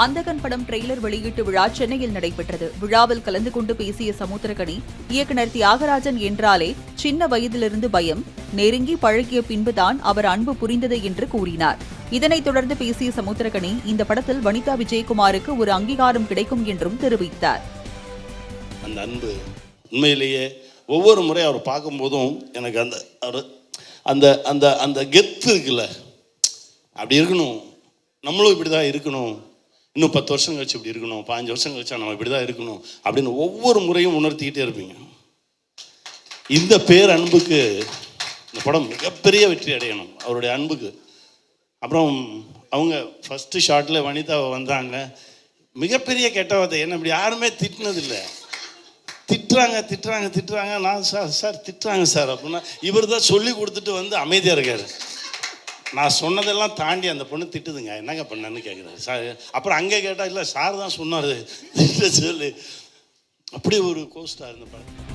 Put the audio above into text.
அந்தகன் படம் ட்ரெய்லர் வெளியீட்டு விழா சென்னையில் நடைபெற்றது. விழாவில் கலந்து கொண்டு பேசிய சமுத்திரக்கனி, இயக்குநர் தியாகராஜன் என்றாலே சின்ன வயதிலிருந்து பயம், நெருங்கி பழகிய பின்புதான் அவர் அன்பு புரிந்தது என்று கூறினார். இதனைத் தொடர்ந்து பேசிய சமுத்திரக்கனி, இந்த படத்தில் வனிதா விஜயகுமாருக்கு ஒரு அங்கீகாரம் கிடைக்கும் என்றும் தெரிவித்தார். அந்த அன்பு உண்மையிலேயே ஒவ்வொரு முறை அவர் பார்க்கும்போதும் எனக்கு அந்த அந்த அந்த கெத்து இருக்குல்ல, அப்படி இருக்கணும், நம்மளும் இப்படி தான் இருக்கணும், இன்னும் 10 வருஷம் கழிச்சு இப்படி இருக்கணும், 15 வருஷம் கழிச்சா நம்ம இப்படி தான் இருக்கணும் அப்படின்னு ஒவ்வொரு முறையும் உணர்த்திக்கிட்டே இருப்பீங்க. இந்த பேரன்புக்கு இந்த படம் மிகப்பெரிய வெற்றி அடையணும், அவருடைய அன்புக்கு. அப்புறம் அவங்க ஃபஸ்ட்டு ஷாட்டில் வனிதாவை வந்தாங்க, மிகப்பெரிய கெட்ட வார்த்தை, என்ன இப்படி யாருமே திட்டினதில்லை. திட்டுறாங்க நான் சார் திட்டுறாங்க சார் அப்படின்னா இவர் தான் சொல்லி கொடுத்துட்டு வந்து அமைதியாக இருக்கார். நான் சொன்னதெல்லாம் தாண்டி அந்த பொண்ணு திட்டுதுங்க, என்னங்க பண்ணன்னு கேட்குறாரு சார். அப்புறம் அங்கே கேட்டால் இல்லை சார் தான் சொன்னார் சொல்லி, அப்படி ஒரு கோஸ்டாக இருந்த படம்.